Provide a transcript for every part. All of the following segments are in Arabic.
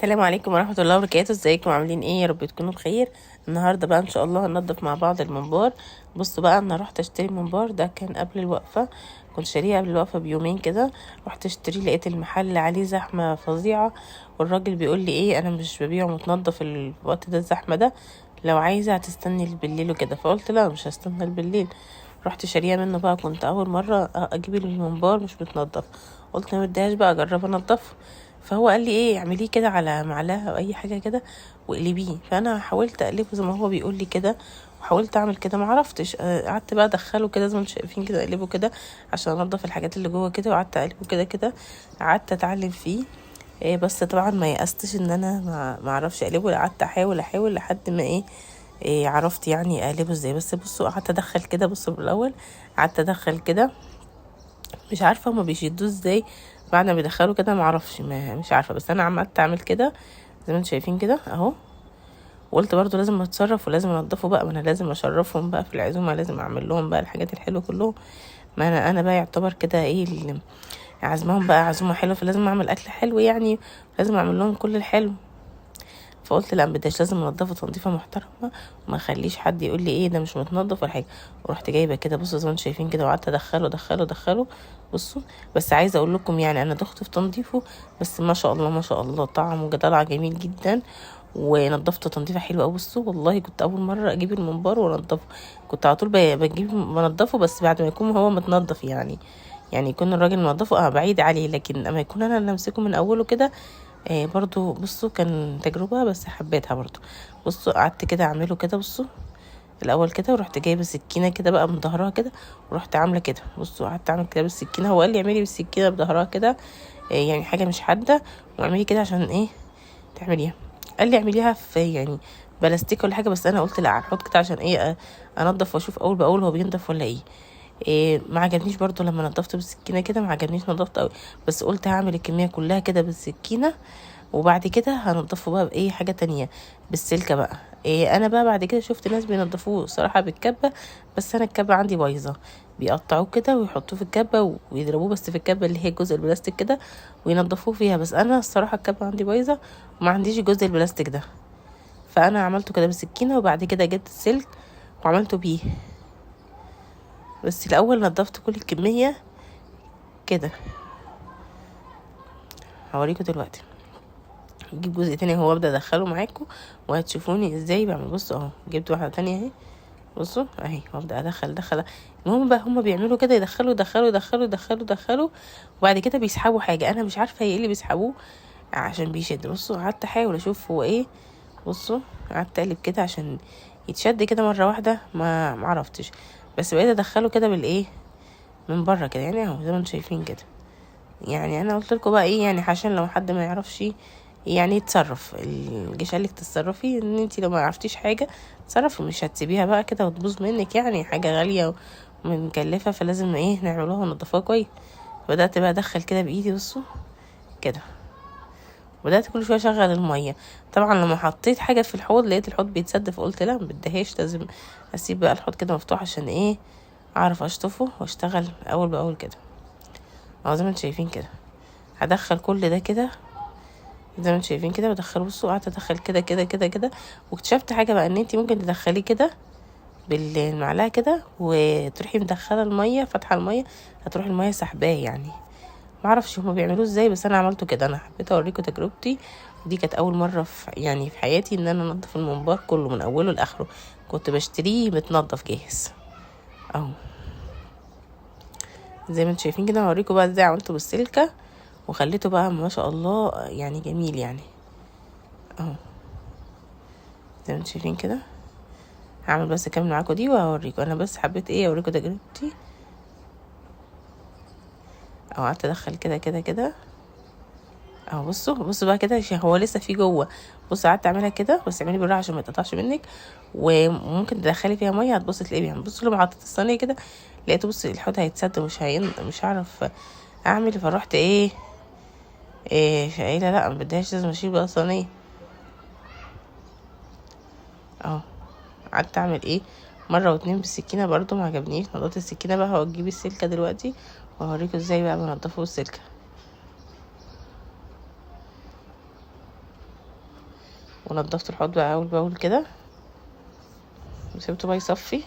السلام عليكم ورحمة الله وبركاته. ازيكم عاملين ايه؟ يا رب تكونوا بخير. النهاردة بقى ان شاء الله هننضف مع بعض المنبار. بصوا بقى، انا رحت اشتري منبار، ده كان قبل الوقفة، كنت شاريه قبل الوقفة بيومين كده. رحت اشتري لقيت المحل عليه زحمة فظيعة، والراجل بيقول لي ايه، انا مش ببيعه متنضف الوقت ده الزحمة ده، لو عايزة هتستني بالليل وكده. فقلت لا، مش هستنى بالليل. رحت شاريه منه بقى، كنت اول مرة اجيب المنبار مش متنضف، قلت ما بديهاش بقى اجرب انضفه. فهو قال لي ايه، اعمليه كده على معلقه او اي حاجه كده واقلبيه. فانا حاولت اقلبه زي ما هو بيقول لي كده، وحاولت اعمل كده ما عرفتش. قعدت بقى ادخله كده زي ما انتم شايفين كده، اقلبه كده عشان انضف الحاجات اللي جوه كده، وقعدت اقلبه كده كده، قعدت اتعلم فيه. بس طبعا ما يأستش ان انا ما اعرفش اقلبه، قعدت احاول لحد ما عرفت يعني اقلبه ازاي. بس بصوا، قعدت ادخل كده، بصوا بالاول قعدت ادخل كده، مش عارفه هما بيشدوه ازاي بعد ما بيدخلوا كده، معرفش، مش عارفه، بس انا عملت اعمل كده زي ما انتم شايفين كده اهو. وقلت برضو لازم اتصرف ولازم انضفه بقى، ما انا لازم اشرفهم بقى في العزومه، لازم اعمل لهم بقى الحاجات الحلوه كلهم. ما انا بقى يعتبر كده عازمهم بقى عزومه حلوه، فلازم اعمل اكل حلو يعني، لازم اعمل لهم كل الحلو. فقلت لا، بداش، لازم انضفه تنظيفه محترمه، وما اخليش حد يقول لي ايه ده مش متنضف ولا حاجه. ورحت جايبه كده، بصوا زي ما انتم شايفين كده، وقعدت ادخله. بصوا، بس عايزه اقول لكم يعني انا دخت في تنظيفه، بس ما شاء الله ما شاء الله طعمه طلع جميل جدا، ونضفته تنظيفه حلوه قوي. بصوا والله كنت اول مره اجيب الممبار وانضفه، كنت على طول بجيب بنضفه بس بعد ما يكون هو متنضف يعني يكون الراجل منضفه بعيد عليه، لكن اما يكون انا اللي امسكه من اوله كده. برضو بصوا كان تجربة بس حبيتها برضو. بصوا قعدت كده اعمله كده، بصوا الاول كده، ورحت جايبه سكينه كده بقى من ظهرها كده، ورحت عامله كده. بصوا قعدت اعمل كده بالسكينه، هو قال لي اعملي بالسكينه بظهرها كده، يعني حاجه مش حاده، واعملي كده عشان ايه تعمليها. قال لي اعمليها في يعني بلاستيك ولا حاجه، بس انا قلت لا، هحط كده عشان انضف واشوف اول باول هو بينضف ولا ايه. ما عجبنيش برضو لما نضفته بالسكينه كده، ما عجبنيش نضفت قوي، بس قلت هعمل الكميه كلها كده بالسكينه، وبعد كده هنضفه بقى بايه حاجه تانية، بالسلكه بقى. انا بقى بعد كده شفت ناس بينضفوه صراحه بالكبه، بس انا الكبه عندي بايظه، بيقطعوه كده ويحطوه في الكبه ويضربوه بس في الكبه اللي هي الجزء البلاستيك كده، وينضفوه فيها. بس انا الصراحه الكبه عندي بايظه وما عنديش الجزء البلاستيك ده، فانا عملته كده بالسكينه، وبعد كده جبت السلك وعملته بيه. بس الاول نضفت كل الكميه كده، هوريكم دلوقتي. نجيب جزء تاني هو ابدا ادخله معاكم وهتشوفوني ازاي بعمل. بصوا اهو جبت واحده تانية اهي، بصوا اهي، وابدا ادخل. المهم بقى هما بيعملوا كده، يدخلوا، وبعد كده بيسحبوا حاجه، انا مش عارفه هي ايه اللي بيسحبوه عشان بيشد. بصوا قعدت احاول اشوف هو ايه، بصوا قعدت اقلب كده عشان يتشد كده مره واحده، ما معرفتش، بس بقيت ادخله كده بالايه من بره كده، يعني اهو زي ما انتم شايفين كده. يعني انا قلت لكم بقى ايه، يعني عشان لو حد ما يعرفش يعني يتصرف، الجيش قالك تتصرفي، ان انتي لو ما عرفتيش حاجه تصرفي، مش هتسيبيها بقى كده وتبوظ منك، يعني حاجه غاليه ومكلفه، فلازم نعملوها ونضفوها كويس. بدات بقى ادخل كده بايدي، بصوا كده، بدات كل شويه اشغل الميه. طبعا لما حطيت حاجه في الحوض لقيت الحوض بيتسد، فقلت لا، ما بدهاش، لازم اسيب بقى الحوض كده مفتوح عشان اعرف اشطفه واشتغل اول باول كده. زي ما انتم شايفين كده، هدخل كل ده كده زي ما انتم شايفين كده، بدخله. بصوا قعدت ادخل كده كده كده كده، واكتشفت حاجه بقى، ان انتي ممكن تدخليه كده بالمعلقه كده، وتروحي مدخله الميه، فاتحه الميه، هتروح الميه سحباه يعني. معرفش هما بيعملوه ازاي، بس انا عملته كده. انا حبيت اوريكم تجربتي، ودي كانت اول مره في حياتي ان انا انضف الممبار كله من اوله لاخره، كنت بشتريه متنضف جاهز اهو. زي ما انتم شايفين كده، هوريكم بقى ازاي عملته بالسلكه، وخليته بقى ما شاء الله يعني جميل يعني اهو. زي ما انتم شايفين كده، هعمل بس كامل معاكم دي وهوريكم. انا بس حبيت اوريكم تجربتي او قعدت ادخل كده كده كده اهو. بصوا بقى كده عشان هو لسه في جوه. بصوا قعدت اعملها كده، بس اعملي بالراحه عشان ما يتقطعش منك، وممكن تدخلي فيها ميه هتبصي تلاقيه بيعمل. بصوا لما حطيت الصينيه كده لقيته، بصي الحوض هيتسد مش هعرف اعمل، فروحت قايله لا، ما بدهاش، لازم اشيل بقى الصينيه اهو. قعدت اعمل مره واتنين بالسكينه، برضو ما عجبنيش، نضفت السكينه بقى، هجيب السلكه دلوقتي وهوريكم ازاي بقى بنضفه بالسلكه. ونضفت الحوض بقى اول باول كده وسيبته بقى يصفي.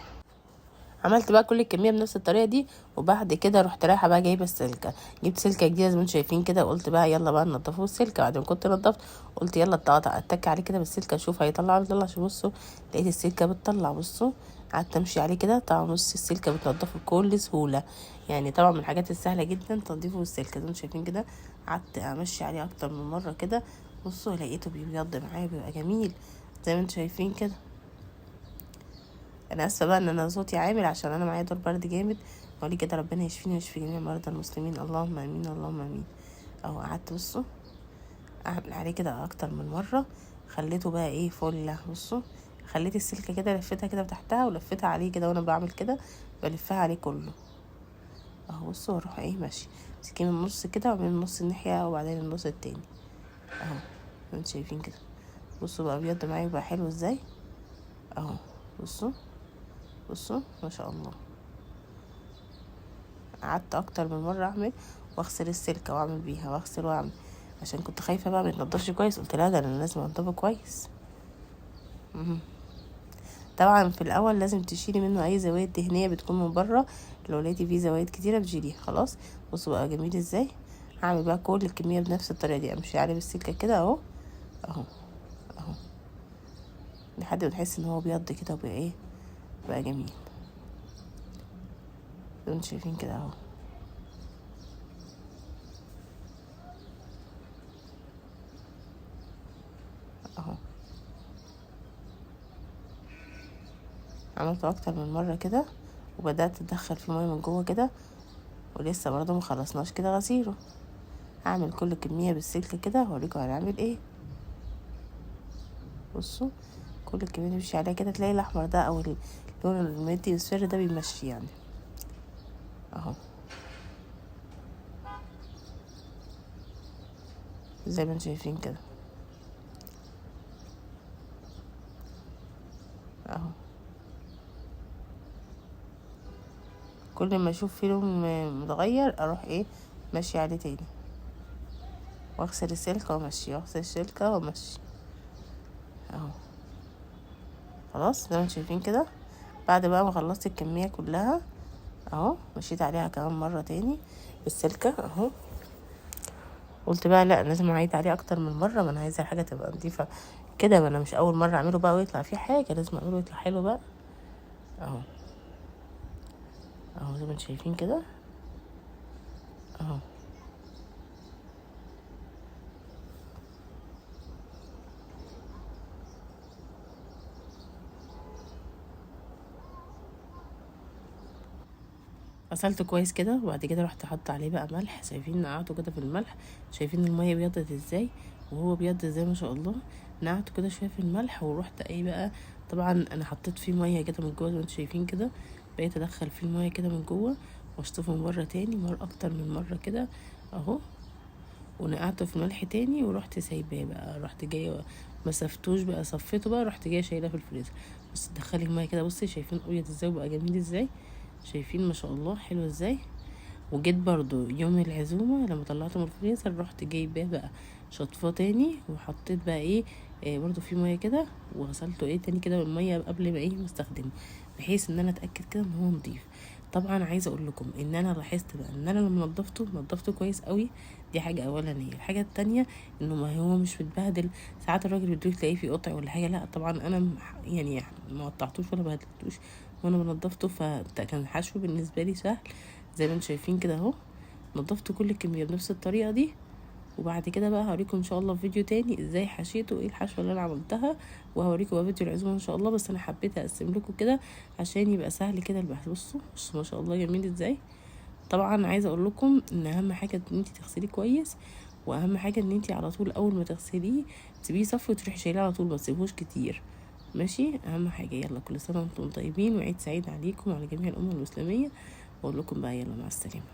عملت بقى كل الكميه بنفس الطريقه دي، وبعد كده رحت رايحه بقى جايبه السلكه، جبت سلكه جديده زي ما انتم شايفين كده، وقلت بقى يلا بقى ننضفه بالسلكه. بعد ما كنت نضفت قلت يلا اتك عليه كده بالسلكه اشوف هيطلع ولا لا. عشان بصوا لقيت السلكه بتطلع، بصوا قعدت امشي عليه كده طبعا نص السلكه بتنضفه بكل سهوله. يعني طبعا من الحاجات السهله جدا تنظيفه بالسلكه زي ما انتم شايفين كده. قعدت امشي عليه اكتر من مره كده، بصوا لقيته بيبيض معايا بيبقى جميل زي ما انتم شايفين كده. انا اسفه بقى ان انا صوتي عامل عشان انا معايا دور برد جامد. بقولي كده ربنا يشفيني ويشفي جميع مرضى المسلمين، اللهم امين اللهم امين. اهو قعدت بصوا اعمل عليه كده اكتر من مره، خليته بقى ايه فله. بصوا خليت السلكه كده لفتها كده تحتها ولفتها عليه كده، وانا بعمل كده بلفها عليه كله. اهو بصوا واروح ايه ماشي امسكيه من النص كده ومن النص الناحيه وبعدين النص التاني اهو انتوا شايفين كده. بصوا بقى ابيض معايا بقى حلو ازاي اهو. بصوا بصوا ما شاء الله. قعدت اكتر من مره اعمل واغسل السلكه واعمل بيها واغسل واعمل، عشان كنت خايفه بقى متنضفش كويس. قلت لا ده انا لازم انضفه كويس. طبعا في الاول لازم تشيلي منه اي زوايد دهنيه بتكون من بره، لو لقيتي فيه زوايد كتيره بتشيليها خلاص. بصوا بقى جميل ازاي. هعمل بقى كل الكميه بنفس الطريقه دي، امشي عليه بالسلكه كده اهو اهو اهو لحد ما تحس ان هو بيض كده وبقى ايه بقى جميل زي ما انتوا شايفين كده اهو. اهو عملته اكتر من مره كده وبدات ادخل فيه ميه من جوه كده، ولسه برضه ما خلصناش كده غسيله. هعمل كل كميه بالسلك كده هوريكم هنعمل ايه. بصوا كل الكميه نمشي عليها كده، تلاقي الاحمر ده او اللون المدي الصفر ده بيمشي يعني اهو زي ما انتم شايفين كده اهو. كل ما اشوف فيه لون متغير اروح ايه ماشي عليه تاني واغسل السلكه وامشي واغسل السلكه وامشي اهو. خلاص زي ما انتم شايفين كده. بعد بقى ما خلصت الكميه كلها اهو مشيت عليها كمان مره تاني بالسلكه اهو. قلت بقى لا لازم اعيد عليه اكتر من مره، ما انا عايزه الحاجه تبقى نضيفه كده، ما انا مش اول مره اعمله بقى ويطلع فيه حاجه، لازم اعمله يطلع حلو بقى اهو اهو زي ما انتم شايفين كده اهو. غسلته كويس كده وبعد كده رحت حاطه عليه بقى ملح. شايفين نقعته كده في الملح، شايفين الميه بيضت ازاي وهو بيض ازاي ما شاء الله. نقعته كده شويه في الملح ورحت ايه بقى، طبعا انا حطيت فيه ميه كده من جوه زي ما انتم شايفين كده، بقيت ادخل فيه الميه كده من جوه واشطفه مره تاني مره اكتر من مره كده اهو. ونقعته في الملح تاني ورحت سايباه بقى، رحت جايه ما سفتوش بقى صفيته بقى، رحت جايه شايلاه في الفريزر. بس تدخلي الميه كده بصي شايفين ابيض ازاي وبقى جميل ازاي، شايفين ما شاء الله حلو ازاي. وجيت برضو يوم العزومة لما طلعته من الفريزر رحت جايباه بقى شطفاه تاني وحطيت بقى ايه برضو في ميه كده وغسلته ايه تاني كده بالميه قبل ما ايه مستخدمه، بحيث ان انا اتاكد كده ان هو نضيف. طبعا عايزه اقول لكم ان انا لاحظت بقى ان انا لما نضفته كويس قوي. دي حاجه اولانيه. الحاجه التانية انه ما هو مش متبهدل. ساعات الراجل بيدوك تلاقيه في قطع ولا حاجه، لا طبعا انا يعني ما قطعتوش ولا بهدلتوش وانا بنضفته، فكان الحشو بالنسبه لي سهل زي ما انتم شايفين كده اهو. نضفت كل الكميه بنفس الطريقه دي، وبعد كده بقى هوريكم ان شاء الله في فيديو تاني ازاي حشيته وايه الحشوه اللي انا عملتها، وهوريكم بقى فيديو العزومه ان شاء الله. بس انا حبيت اقسم لكم كده عشان يبقى سهل كده البحث. بصوا ما شاء الله جميل ازاي. طبعا عايزه اقول لكم ان اهم حاجه ان انت تغسليه كويس، واهم حاجه ان انت على طول اول ما تغسليه تسيبيه صفي وتروحي شايلاه على طول، ما تسيبوش كتير ماشي. اهم حاجه يلا كل سنه وانتم طيبين وعيد سعيد عليكم وعلى جميع الامه المسلميه. واقول لكم بقى يلا مع السلامه.